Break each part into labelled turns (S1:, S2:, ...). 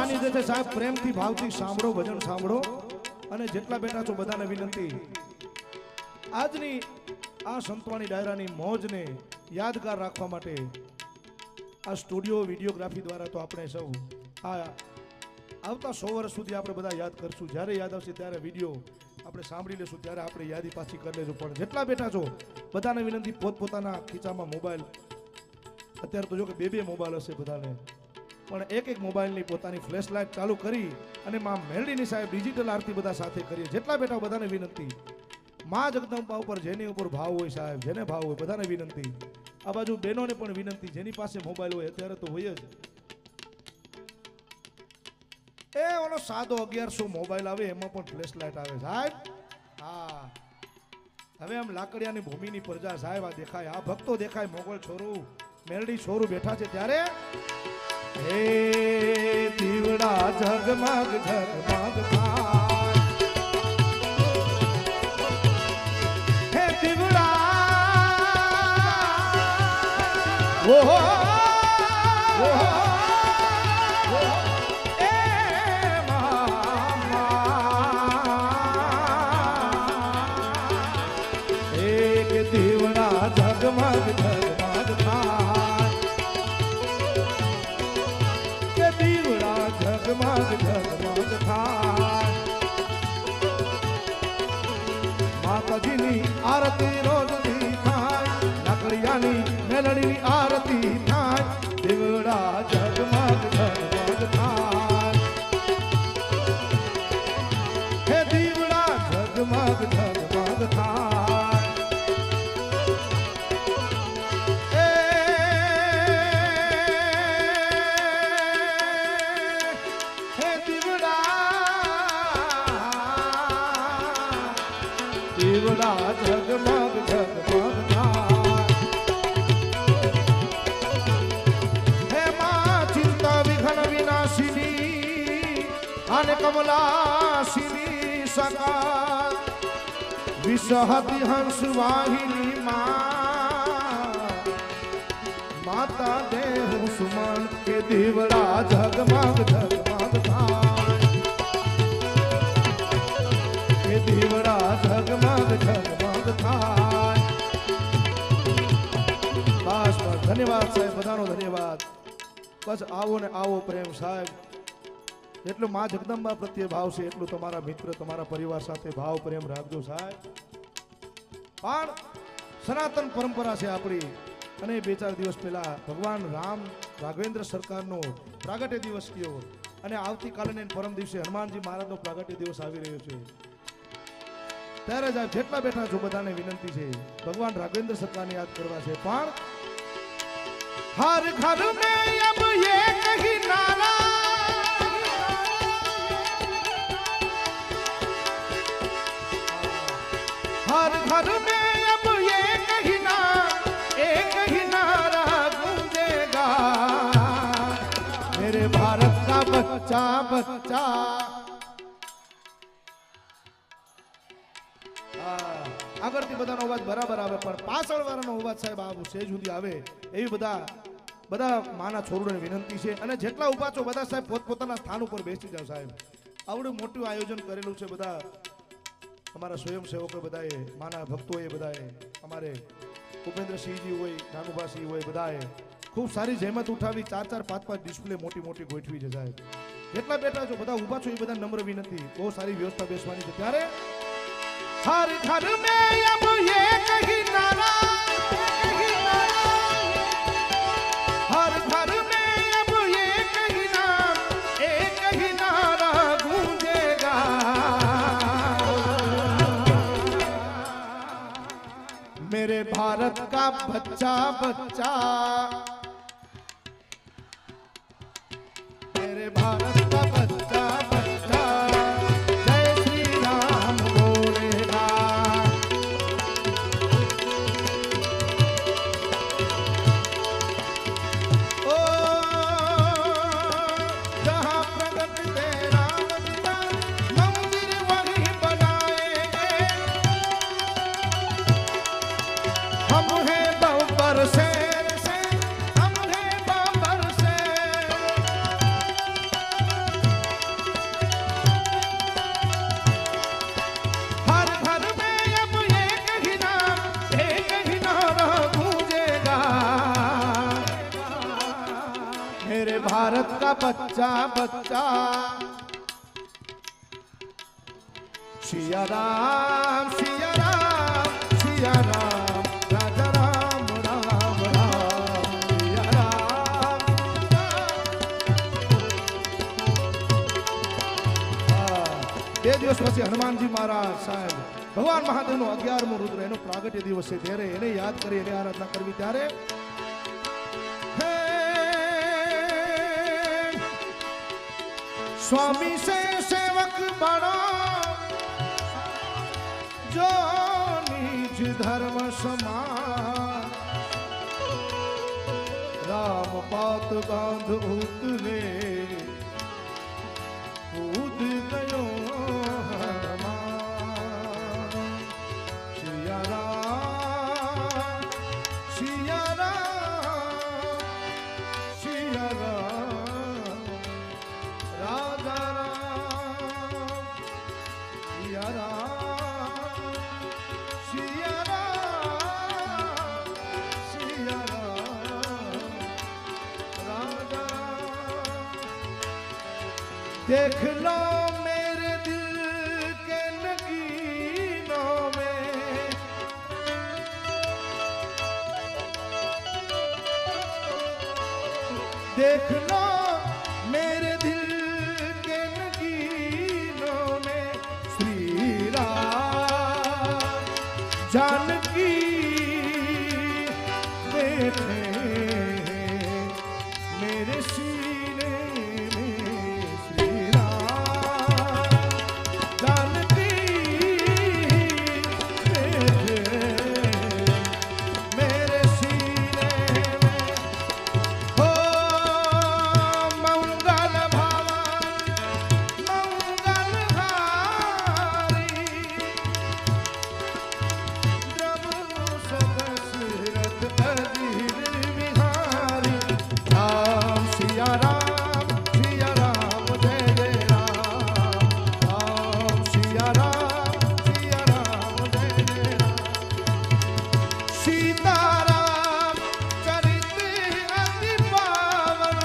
S1: સાનિધ્ય છે સાહેબ, પ્રેમથી ભાવથી સાંભળો, ભજન સાંભળો અને જેટલા બેઠા છો બધાને વિનંતી, આજની આ સંતવાણી ડાયરાની મોજને યાદગાર રાખવા માટે આ સ્ટુડિયો વિડીયોગ્રાફી દ્વારા તો આપણે સૌ આ આવતા 100 વર્ષ સુધી આપણે બધા યાદ કરશું. જ્યારે યાદ આવશે ત્યારે વિડીયો આપણે સાંભળી લેશું, ત્યારે આપણે યાદી પાછી કરી લેશું. પણ જેટલા બેઠા છો બધાને વિનંતી, પોતપોતાના ખીચામાં મોબાઈલ, અત્યારે તો જો કે બે મોબાઈલ હશે બધાને, પણ એક મોબાઈલની પોતાની ફ્લેશ લાઇટ ચાલુ કરી અને માં મેલડીની સાહેબ ડિજિટલ આરતી બધા સાથે કરીએ. જેટલા બેઠા બધાને વિનંતી, માં જગદંબા ઉપર જેની ઉપર ભાવ હોય સાહેબ, જેને ભાવ હોય બધાને વિનંતી. આ બાજુ બહેનોને પણ વિનંતી, જેની પાસે મોબાઈલ હોય, અત્યારે તો હોય જ, એ ઓલો સાદો 1100 મોબાઈલ આવે એમાં પણ ફ્લેશ લાઇટ આવે સાહેબ. હા, હવે આમ લાકડિયાની ભૂમિની પ્રજા સાહેબ આ દેખાય, આ ભક્તો દેખાય, મોગલ છોરું મેલડી છોરું બેઠા છે ત્યારે હે દીવડા ઝગમગ ઝગમગ થાય, હે દીવડા ઓહો ઝગમગ ઝગમગ થાય, કે દીવડા ઝગમગ ઝગમગ થાય. માતાજીની આરતી રોજની થાય, લાકડિયાની મેલડીની આરતી થાય, દીવડા ઝગમગ ઝગમગ થાય, હે દીવડા ઝગમગ ઝગમગ થાય. દીવડા ઝગમગ ઝગમગ થાય, હે માં ચિંતા વિઘ્ન વિનાશિની અને કમલાશિની સકા વિસહતિ હંસ વાહિની માતા દેહુ સુમન, કે દીવડા ઝગમગ ઝગમગ થાય, કે દીવડા ઝગમગ ઝગમગ થાય. બસ બસ, ધન્યવાદ સાહેબ, બધાનો ધન્યવાદ. બસ આવો ને આવો પ્રેમ સાહેબ, જેટલું માં જગદંબા પ્રત્યે ભાવ છે એટલું તમારા મિત્ર, તમારા પરિવાર સાથે ભાવ પ્રેમ રાખજો સાહેબ. પણ સનાતન પરંપરા છે આપણી, અને 2-4 દિવસ પહેલા ભગવાન રામ રાઘવેન્દ્ર સરકારનો પ્રાગટ્ય દિવસ કયો, અને આવતીકાલે પરમ દિવસે હનુમાનજી મહારાજનો પ્રાગટ્ય દિવસ આવી રહ્યો છે. ત્યારે જ જેટલા બેઠા છો બધાને વિનંતી છે, ભગવાન રાઘવેન્દ્ર સરકારને યાદ કરવા છે. પણ હર ઘર મેં અબ ये कहीं नारा, हर घर में अब ये कहीं ना एक ही नारा गूंजेगा, मेरे भारत का बच्चा बच्चा. આગળથી બધાનો અવાજ બરાબર આવે, પણ પાછળ વાળાનો અવાજ સાહેબ આ સેજ સુધી આવે એવી બધા માના છોરુને વિનંતી છે. અને જેટલા ઉભા છો બધા સાહેબ પોતપોતાના સ્થાન ઉપર બેસી જાવ સાહેબ. આવડું મોટું આયોજન કરેલું છે, બધા અમારા સ્વયંસેવકો બધાએ, માના ભક્તોએ બધાએ, અમારે ઉપેન્દ્રસિંહજી હોય, નાનુભાસિંહ હોય, બધાએ ખૂબ સારી જહેમત ઉઠાવી 4-4, 5-5 ડિસ્પ્લે મોટી મોટી ગોઠવી છે સાહેબ. જેટલા બેઠા છો બધા ઉભા છો એ બધા નમ્ર વિનંતી, બહુ સારી વ્યવસ્થા બેસવાની છે. ત્યારે हर घर में अब ये कहीं नारा, हर घर में अब ये कहीं नाम एक ही नारा गूंजेगा, मेरे भारत का बच्चा बच्चा, मेरे भारत का बच्चा बच्चा, जय श्री राम बोलेगा. ओ जहाँ प्रगट तेरा मंदिर वहीं बनाएंगे, हम हैं बब्बर से, हम हैं बब्बर से, मेरे भारत का बच्चा बच्चा सिया राम सिया राम सिया राम राजा राम राम राम सिया राम બે દિવસ પછી હનુમાનજી મહારાજ સાહેબ ભગવાન મહાદેવનો 11મો રુદ્ર એનો પ્રાગટ્ય દિવસ છે ત્યારે એને યાદ કરી એને આરાધના કરવી ત્યારે स्वामी से सेवक बना जो निज धर्म समान राम पात बांध उतरे कूद गयो हनुमान सिया राम सिया राम सिया राम राजा राम सिया राम सिया राम सिया राम राजा राम देख लो मेरे दिल के नगीनों में देख लो मेरे दिल के नगीनों में श्री राम जानकी बैठे मेरे सीने में श्री राम जानकी बैठे मेरे सीने में हो मंगल भवन मंगल हारी प्रभु सदशरथ अजीर विहारी राम सिया राम जय जय राम राम सिया राम जय जय राम सीताराम चरित अति पावन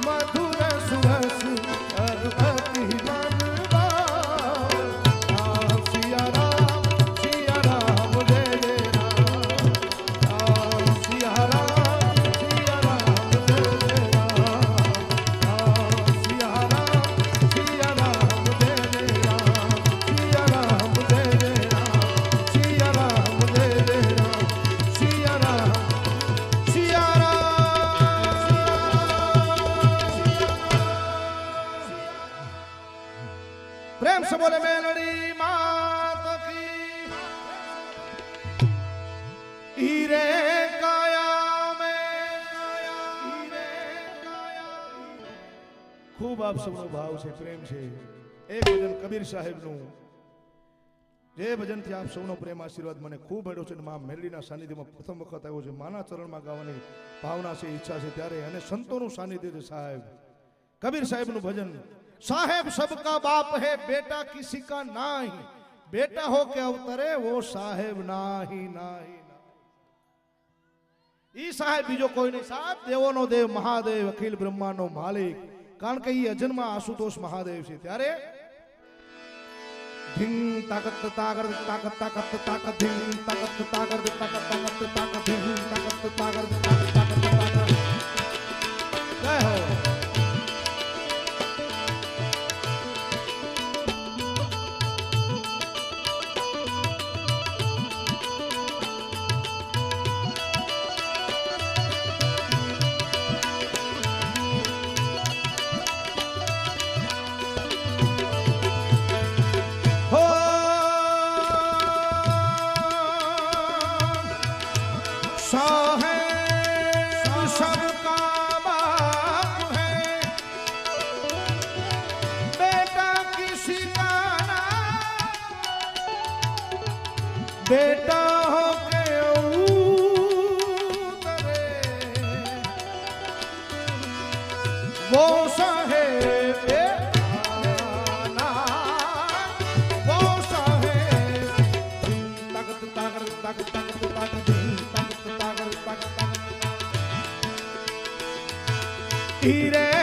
S1: मधुर सुरस अति मन भावन राम सिया राम जय जय राम राम सिया राम जय जय राम राम सिया राम जय जय राम सिया राम जय जय राम सिया राम जय जय राम सिया राम सिया राम प्रेम से बोले मेलड़ी मात की हीरे काया में हीरे काया खूब आप सबનો ભાવ છે પ્રેમ છે એક ભજન કબીર સાહેબનું જે ભજનથી આપ સૌનો પ્રેમ આશીર્વાદ મને ખૂબ મળ્યો છે અને મા મેલડીના સાનિધ્યમાં પ્રથમ વખત આવ્યો છે માના ચરણમાં ગાવાની ભાવના છે ઈચ્છા છે ત્યારે અને સંતોનું સાનિધ્ય છે સાહેબ કબીર સાહેબનું ભજન साहेब सबका बाप है बेटा किसी का नाही बेटा हो के अवतरे वो साहेब नाही नाही ई साहेब बीजो कोई नहीं साहब देवोनो देव महादेव अखिल ब्रह्मांडनो मालिक कारण के ई अजन्मा आशुतोष महादेव છે ત્યારે धिंग ताकत ताकत ताकत ताकत ताकत धिंग ताकत ताकत ताकत ताकत ताकत धिंग ताकत ताकत ताकत ताकत जय हो सबका बाप है बेटा किसी का ना बेटा हो के उतरे वो साहेब वो साहेब ताकत ताकत ताकत ताकत ताकत ताकत ताकत ताकत હીરે